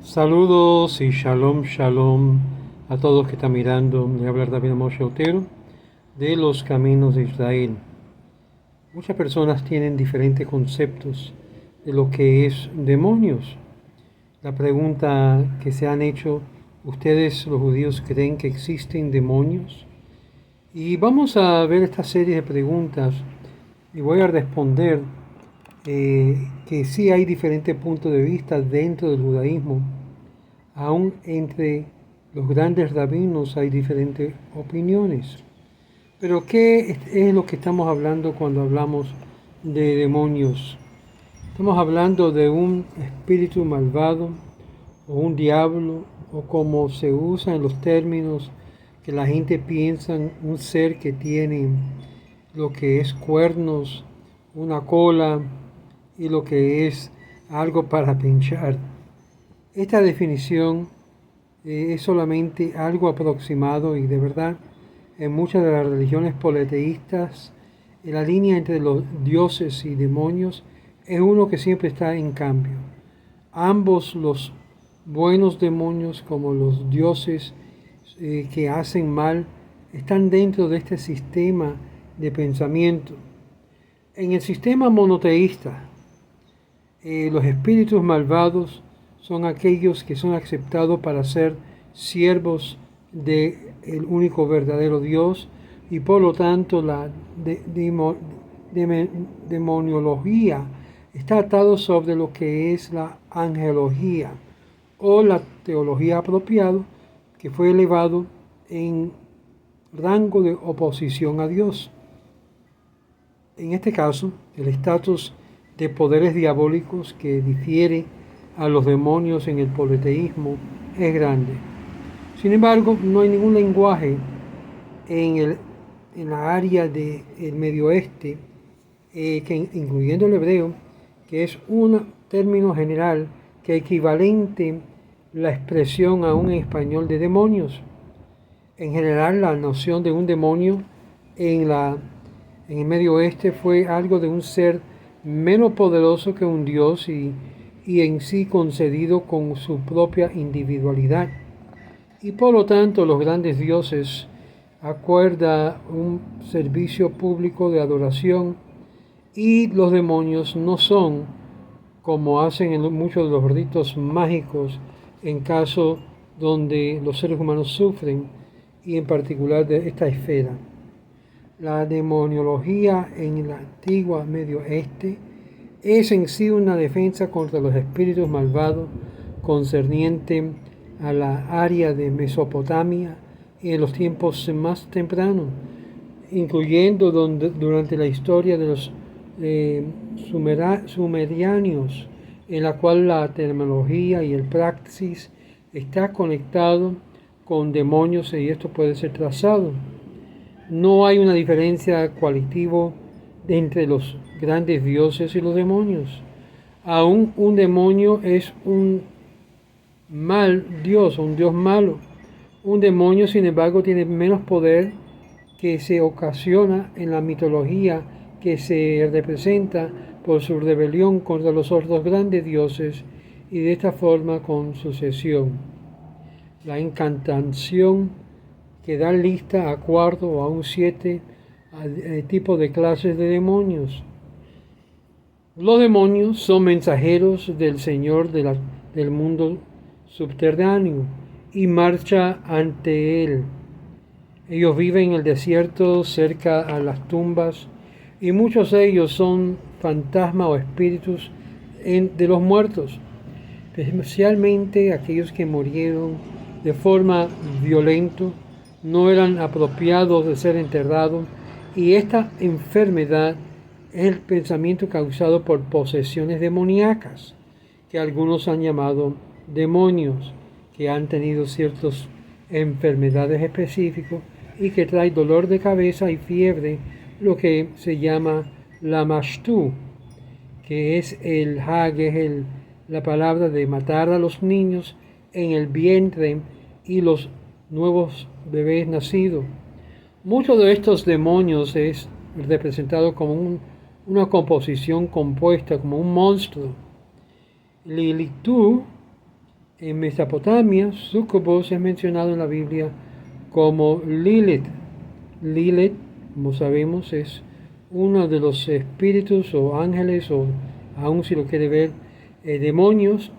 Saludos y shalom, shalom a todos que están mirando. Le habla David Moshe Otero de los Caminos de Israel. Muchas personas tienen diferentes conceptos de lo que es demonios. La pregunta que se han hecho, ¿ustedes los judíos creen que existen demonios? Y vamos a ver esta serie de preguntas y voy a responder que sí hay diferentes puntos de vista dentro del judaísmo. Aún entre los grandes rabinos hay diferentes opiniones. Pero ¿qué es lo que estamos hablando cuando hablamos de demonios? Estamos hablando de un espíritu malvado o un diablo, o como se usa en los términos que la gente piensa, un ser que tiene lo que es cuernos, una cola y lo que es algo para pinchar. Esta definición es solamente algo aproximado y de verdad en muchas de las religiones politeístas la línea entre los dioses y demonios es uno que siempre está en cambio. Ambos, los buenos demonios como los dioses que hacen mal, están dentro de este sistema de pensamiento. En el sistema monoteísta, los espíritus malvados son aquellos que son aceptados para ser siervos del único verdadero Dios y por lo tanto la demoniología está atado sobre lo que es la angelología o la teología apropiada que fue elevado en rango de oposición a Dios. En este caso, el estatus de poderes diabólicos que difiere a los demonios en el politeísmo es grande. Sin embargo, no hay ningún lenguaje en la área del Medio Oeste, incluyendo el hebreo, que es un término general que equivalente la expresión aún en español de demonios. En general, la noción de un demonio en el Medio Oeste fue algo de un ser menos poderoso que un dios y en sí concedido con su propia individualidad. Y por lo tanto los grandes dioses acuerdan un servicio público de adoración y los demonios no son como hacen en muchos de los ritos mágicos en caso donde los seres humanos sufren y en particular de esta esfera. La demoniología en el antiguo Medio Oeste es en sí una defensa contra los espíritus malvados concerniente a la área de Mesopotamia y en los tiempos más tempranos, incluyendo durante la historia de los sumerianos, en la cual la terminología y el praxis está conectado con demonios y esto puede ser trazado. No hay una diferencia cualitativa entre los grandes dioses y los demonios. Aún un demonio es un mal dios, un dios malo. Un demonio, sin embargo, tiene menos poder que se ocasiona en la mitología que se representa por su rebelión contra los otros grandes dioses y de esta forma con sucesión. La incantación que da lista a 4 o aún 7 tipos de clases de demonios. Los demonios son mensajeros del Señor del mundo subterráneo y marcha ante Él. Ellos viven en el desierto cerca a las tumbas y muchos de ellos son fantasmas o espíritus de los muertos, especialmente aquellos que murieron de forma violenta, no eran apropiados de ser enterrados y esta enfermedad es el pensamiento causado por posesiones demoníacas, que algunos han llamado demonios, que han tenido ciertas enfermedades específicas y que trae dolor de cabeza y fiebre, lo que se llama la mashtu, que es la palabra de matar a los niños en el vientre y los nuevos bebés nacidos. Muchos de estos demonios es representado como una composición compuesta, como un monstruo. Lilitu En Mesopotamia, Sucubus es mencionado en la Biblia como Lilith. Lilith, como sabemos, es uno de los espíritus o ángeles, o aún si lo quiere ver, demonios,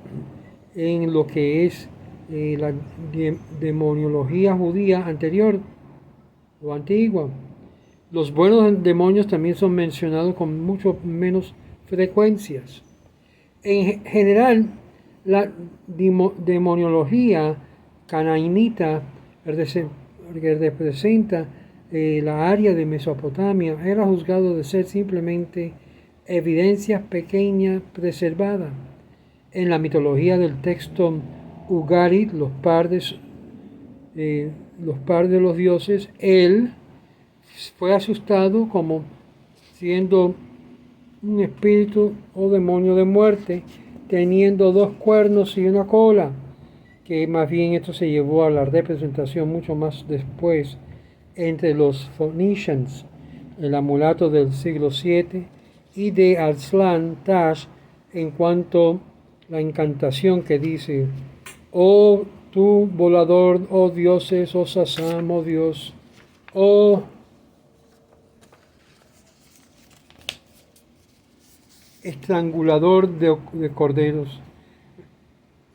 en lo que es la demoniología judía anterior o antigua. Los buenos demonios también son mencionados con mucho menos frecuencias. En general, la demoniología canaanita que representa la área de Mesopotamia era juzgado de ser simplemente evidencia pequeña preservada. En la mitología del texto Ugarit, los padres de los dioses, él fue asustado como siendo un espíritu o demonio de muerte, teniendo 2 cuernos y una cola, que más bien esto se llevó a la representación mucho más después entre los Phoenicians, el amulato del siglo VII, y de Aslan Tash en cuanto la encantación que dice: oh tú volador, oh dioses, oh Sasam, oh Dios, oh estrangulador de corderos,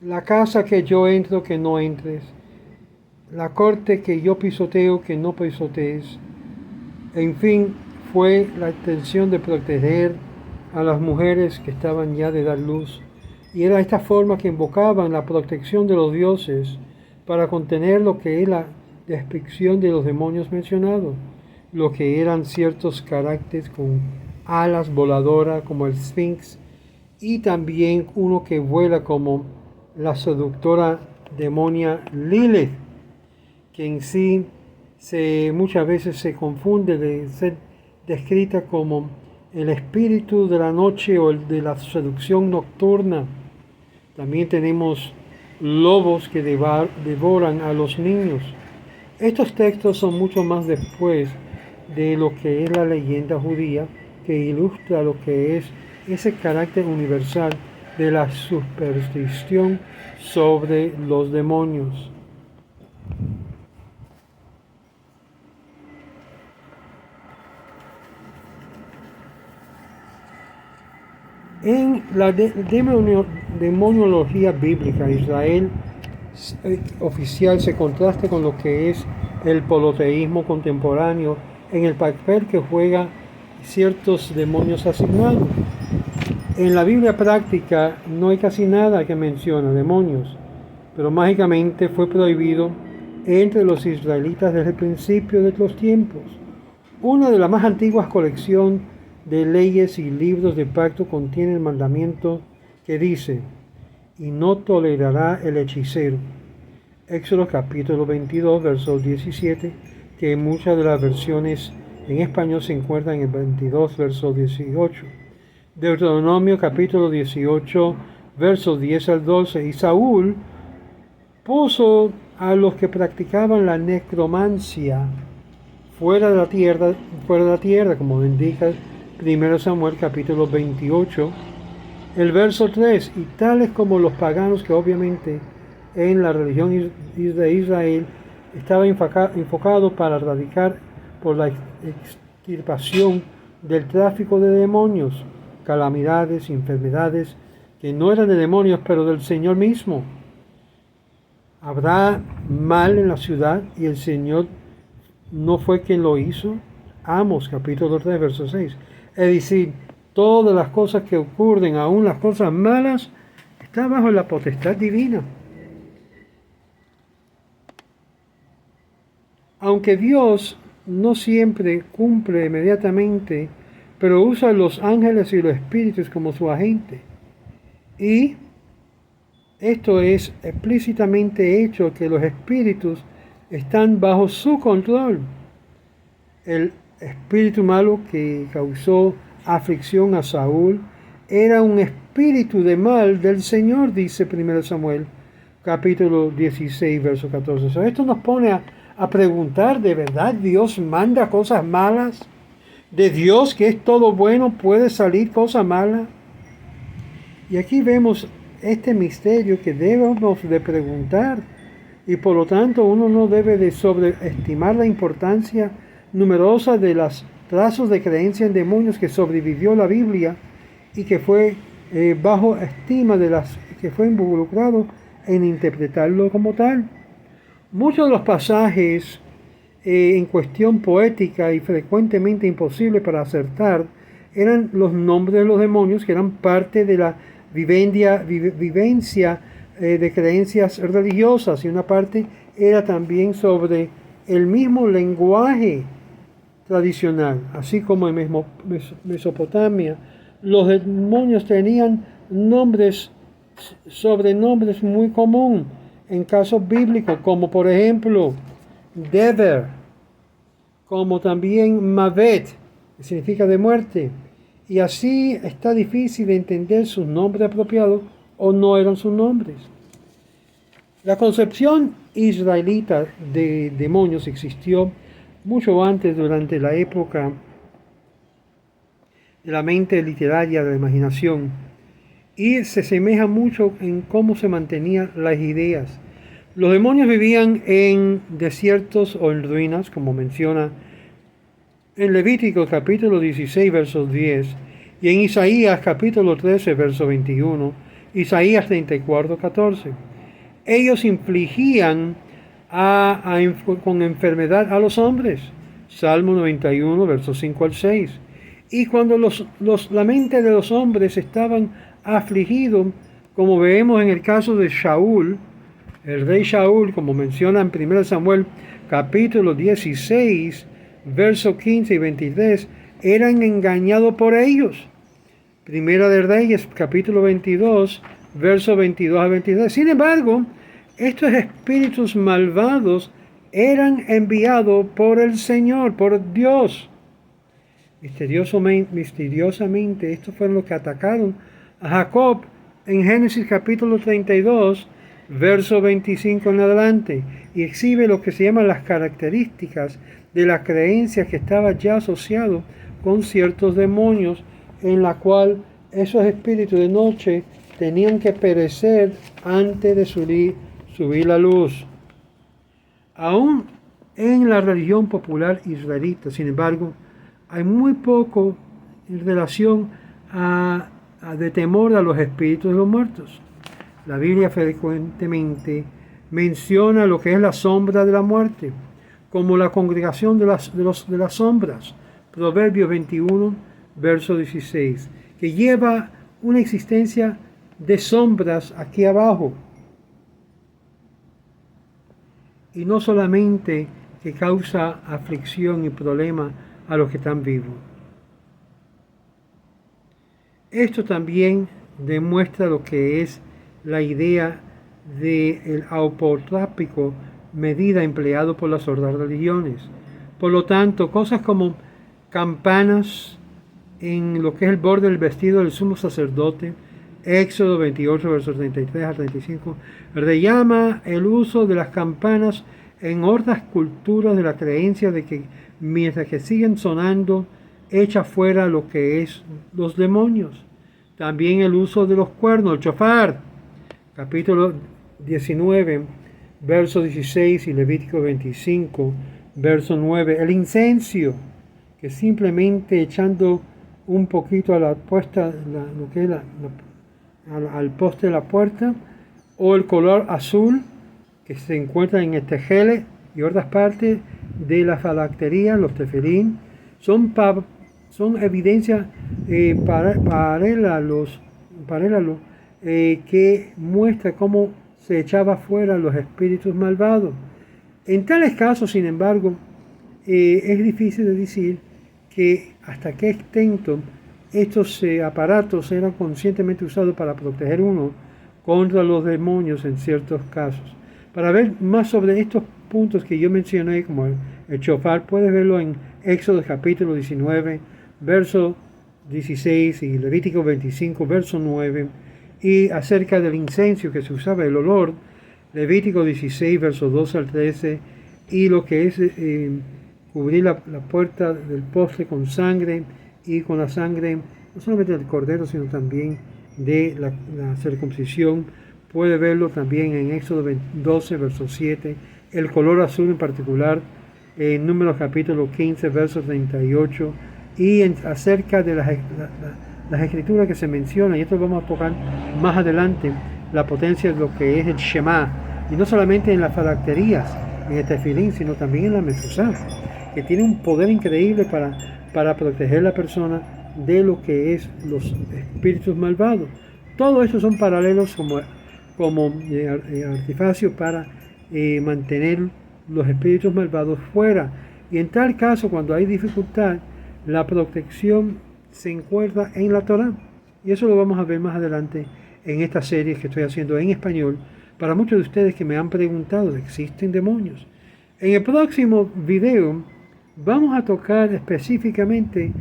la casa que yo entro, que no entres, la corte que yo pisoteo, que no pisotees. En fin, fue la intención de proteger a las mujeres que estaban ya de dar luz, y era esta forma que invocaban la protección de los dioses para contener lo que es la descripción de los demonios mencionados, lo que eran ciertos caracteres con alas voladoras como el Sphinx, y también uno que vuela como la seductora demonia Lilith, que en sí muchas veces se confunde de ser descrita como el espíritu de la noche o el de la seducción nocturna. También tenemos lobos que devoran a los niños. Estos textos son mucho más después de lo que es la leyenda judía, que ilustra lo que es ese carácter universal de la superstición sobre los demonios. En la demoniología bíblica, Israel oficial se contrasta con lo que es el politeísmo contemporáneo en el papel que juega ciertos demonios asignados. En la Biblia práctica no hay casi nada que menciona demonios, pero mágicamente fue prohibido entre los israelitas desde el principio de los tiempos. Una de las más antiguas colecciones de leyes y libros de pacto contiene el mandamiento que dice: y no tolerará el hechicero. Éxodo capítulo 22, verso 17, que en muchas de las versiones en español se encuentra en el 22, verso 18. Deuteronomio capítulo 18, versos 10 al 12. Y Saúl puso a los que practicaban la necromancia fuera de la tierra, como indica 1 Samuel capítulo 28, el verso 3, y tales como los paganos, que obviamente en la religión de Israel estaba enfocado para erradicar por la extirpación del tráfico de demonios, calamidades, enfermedades, que no eran de demonios, pero del Señor mismo. ¿Habrá mal en la ciudad y el Señor no fue quien lo hizo? Amos capítulo 3, verso 6. Es decir, todas las cosas que ocurren, aún las cosas malas, están bajo la potestad divina. Aunque Dios no siempre cumple inmediatamente, pero usa los ángeles y los espíritus como su agente. Y esto es explícitamente hecho, que los espíritus están bajo su control. El espíritu malo que causó aflicción a Saúl era un espíritu de mal del Señor, dice 1 Samuel capítulo 16, verso 14. Esto nos pone a preguntar: ¿de verdad Dios manda cosas malas? ¿De Dios, que es todo bueno, puede salir cosa mala? Y aquí vemos este misterio que debemos de preguntar, y por lo tanto uno no debe de sobreestimar la importancia numerosa de los trazos de creencia en demonios que sobrevivió la Biblia y que fue bajo estima de las que fue involucrado en interpretarlo como tal. Muchos de los pasajes en cuestión poética y frecuentemente imposible para acertar eran los nombres de los demonios, que eran parte de la vivencia de creencias religiosas, y una parte era también sobre el mismo lenguaje tradicional. Así como en Mesopotamia los demonios tenían sobrenombres muy comunes en casos bíblicos, como por ejemplo Dever, como también Mavet, que significa de muerte, y así está difícil de entender sus nombres apropiados o no eran sus nombres. La concepción israelita de demonios existió mucho antes, durante la época de la mente literaria, de la imaginación, y se asemeja mucho en cómo se mantenían las ideas. Los demonios vivían en desiertos o en ruinas, como menciona en Levítico capítulo 16, versos 10, y en Isaías capítulo 13, verso 21, Isaías 34, 14. Ellos infligían con enfermedad a los hombres, Salmo 91, versos 5 al 6. Y cuando la mente de los hombres estaban afligidos, como vemos en el caso de Shaul, el rey Shaul, como menciona en 1 Samuel capítulo 16, versos 15 y 23, eran engañados por ellos. Primera de Reyes capítulo 22, versos 22 a 23. Sin embargo, estos espíritus malvados eran enviados por el Señor, por Dios. Misteriosamente, estos fueron los que atacaron a Jacob en Génesis capítulo 32, verso 25 en adelante, y exhibe lo que se llaman las características de la creencia que estaba ya asociado con ciertos demonios, en la cual esos espíritus de noche tenían que perecer antes de subir la luz. Aún en la religión popular israelita, sin embargo, hay muy poco en relación de temor a los espíritus de los muertos. La Biblia frecuentemente menciona lo que es la sombra de la muerte, como la congregación de las sombras, Proverbios 21, verso 16, que lleva una existencia de sombras aquí abajo. Y no solamente que causa aflicción y problema a los que están vivos. Esto también demuestra lo que es la idea del aupotrápico, medida empleado por las otras religiones. Por lo tanto, cosas como campanas en lo que es el borde del vestido del sumo sacerdote, Éxodo 28, versos 33 a 35, rellama el uso de las campanas en otras culturas de la creencia de que mientras que siguen sonando, echa fuera lo que es los demonios. También el uso de los cuernos, el shofar, capítulo 19, verso 16, y Levítico 25, verso 9. El incenso, que simplemente echando un poquito a la puesta, al poste de la puerta, o el color azul que se encuentra en el tejele y otras partes de la falactería, los tefilín, son evidencia paralelos que muestra cómo se echaba fuera los espíritus malvados. En tales casos, sin embargo, es difícil de decir que hasta qué extent estos aparatos eran conscientemente usados para proteger uno contra los demonios en ciertos casos. Para ver más sobre estos puntos que yo mencioné, como el shofar, puedes verlo en Éxodo capítulo 19, verso 16, y Levítico 25, verso 9, y acerca del incenso que se usaba, el olor, Levítico 16, verso 12 al 13, y lo que es cubrir la puerta del poste con sangre, y con la sangre no solamente del cordero, sino también de la circuncisión. Puede verlo también en Éxodo 12, verso 7, el color azul en particular, en Números capítulo 15, verso 38, y acerca de las escrituras que se mencionan, y esto lo vamos a tocar más adelante, la potencia de lo que es el Shema, y no solamente en las filacterías, en el tefilín, sino también en la mezuzá, que tiene un poder increíble para proteger a la persona de lo que es los espíritus malvados. Todo eso son paralelos como artificios para mantener los espíritus malvados fuera. Y en tal caso, cuando hay dificultad, la protección se encuentra en la Torá. Y eso lo vamos a ver más adelante en esta serie que estoy haciendo en español. Para muchos de ustedes que me han preguntado, ¿existen demonios? En el próximo video vamos a tocar específicamente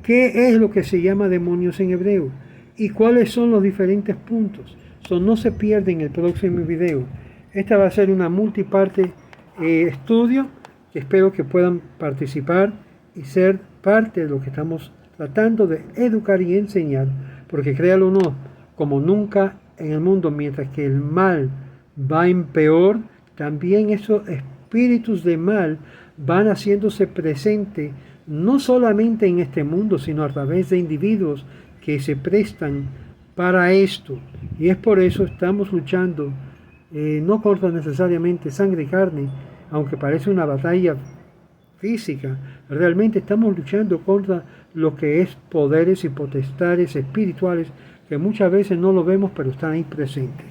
qué es lo que se llama demonios en hebreo y cuáles son los diferentes puntos. No se pierden el próximo video. Esta va a ser una multiparte estudio que espero que puedan participar y ser parte de lo que estamos tratando de educar y enseñar, porque créalo o no, como nunca en el mundo, mientras que el mal va en peor, también esos espíritus de mal van haciéndose presentes no solamente en este mundo, sino a través de individuos que se prestan para esto. Y es por eso estamos luchando, no contra necesariamente sangre y carne, aunque parece una batalla física. Realmente estamos luchando contra lo que es poderes y potestades espirituales que muchas veces no lo vemos, pero están ahí presentes.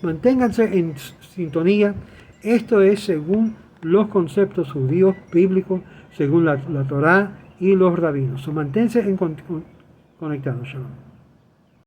Manténganse en sintonía. Esto es según los conceptos judíos bíblicos, según la Torá y los rabinos. Manténganse conectados. Shalom.